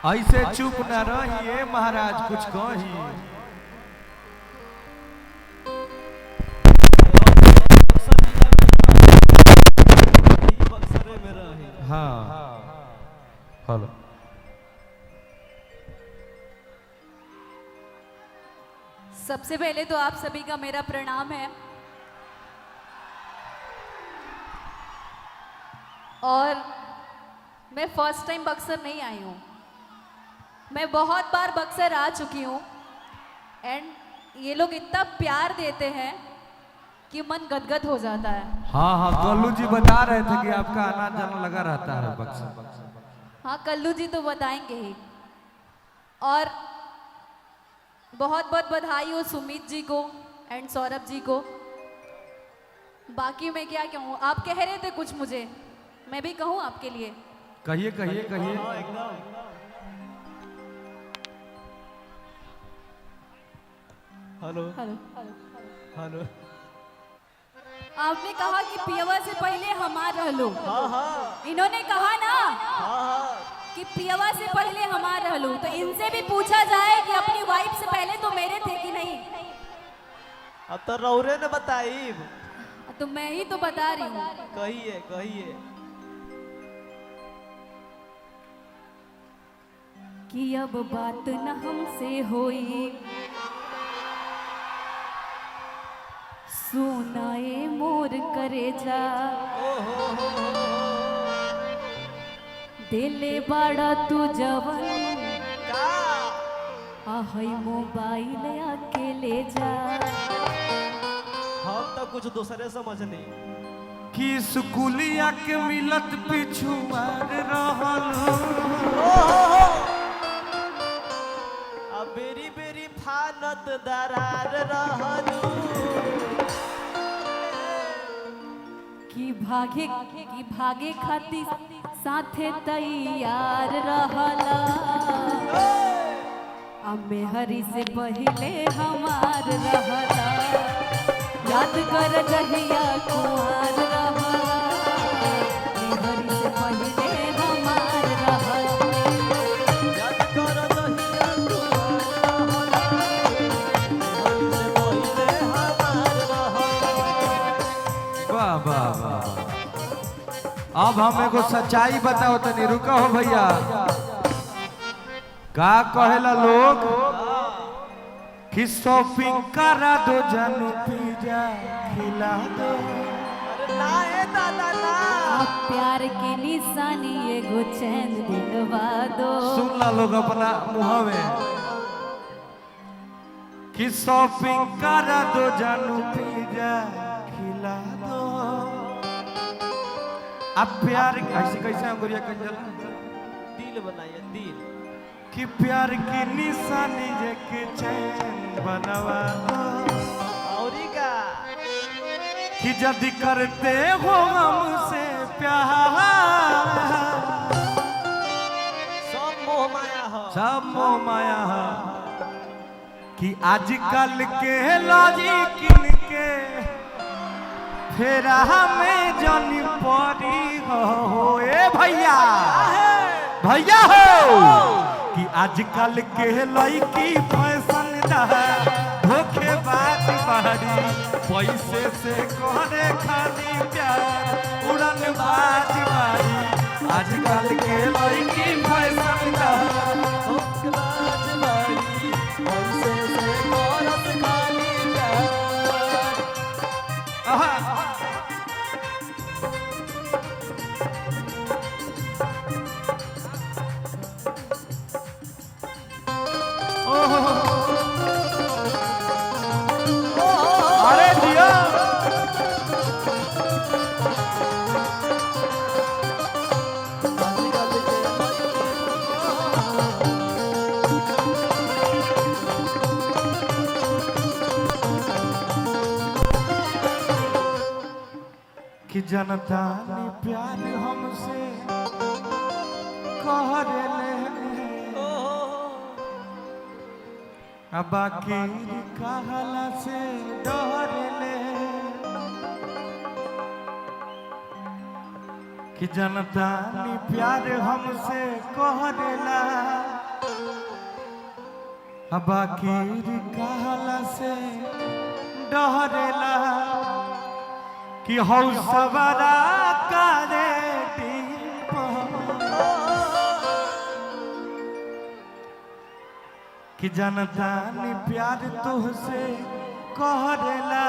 ऐसे चुप न रहिए महाराज, कुछ कही। हाँ हेलो। सबसे पहले तो आप सभी का मेरा प्रणाम है। और मैं फर्स्ट टाइम बक्सर नहीं आई हूँ, मैं बहुत बार बक्सर आ चुकी हूँ। एंड ये लोग इतना प्यार देते हैं कि मन गदगद हो जाता है। हाँ हाँ, कल्लू जी बता रहे थे कि आपका आना जाना लगा रहता है बक्सर। हाँ, कल्लू जी तो बताएंगे ही। और बहुत बहुत बधाई हो सुमित जी को एंड सौरभ जी को। बाकी मैं क्या कहूँ, आप कह रहे थे कुछ, मुझे मैं भी कहूँ आपके लिए। कहिए कहिए कहिए। Hello hello. हेलो। आपने कहा कि पियवा से पहले हमार रहलो। हाँ हाँ इन्होंने कहा ना हाँ। कि पियवा से पहले हमार रहलो, तो इनसे भी पूछा जाए कि अपनी वाइफ से पहले तो मेरे थे कि नहीं। अब तो रौरे ने बताई। तो मैं ही तो बता रही हूँ। कहिए कहिए। कि अब बात न हमसे होई, सुनाए मोर करेजा, दिले बाड़ा तू जवन, आहई मोबाइल आके ले जा। हम तो कुछ दूसरे समझनी कि स्कूलिया के मिलत पिछुआर रहल। अब बेरी बेरी फानत दरार रहलू। कि भागे खातिर साथे तैयार रहला, अम्मे हरी से पहले हमार रहला, याद कर जहिया कुआर रहला, हरी से पहले हमार रहला। याद कर दहिया तुम्हारा रहला, हरी से पहिले हमार रहला। वाह वाह वाह। अब हम एगो सच्चाई बताओ तनी, रुका हो भैया। का कहेला लोग कि शॉपिंग करा दो, जानू पिज्जा खिला दो। अरे ना ए दादा ना। आप प्यार की निशानी एगो चैन दिलवा दो। सुन ला लोग अपना मुँह में कि शॉपिंग करा दो, जानू पिज्जा खिला दो। अब प्यार ऐसे कैसे अंगुरिया कंजला दिल बनाइए दिल। कि प्यार की निशानी जेके चैन बनवा दो। औरी का कि जल्दी करते हो हमसे प्यार, सब मोह माया हो। सब मोह माया है। कि आजकल के लॉजिक के फेरा हमें जानी पड़ी हो। ए भैया भैया हो कि आजकल के लड़की फैशन धोखेबाज बाड़ी, पैसे से करे खाली प्यार उड़न बाज बाड़ी। आजकल के लड़की फैशन धोखेबाज बाड़ी, पैसे से करत खाली प्यार। अरे दिया कि जनता ने प्यार हमसे कह ले, अब बाकी कहला से डर ले। कि जनता ने प्यार हमसे कह देला, अब आखिर कहला से डहरेला कि हौ सवारा करे कि जनता ने प्यार तुहसे कहरेला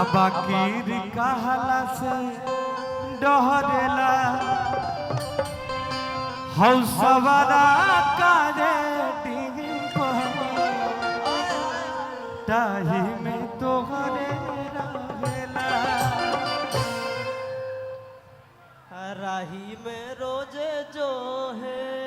अब आखिर कहला से डहरेला हौ सवारा करे ताही में तोहरे रहेला राही में रोजे जो है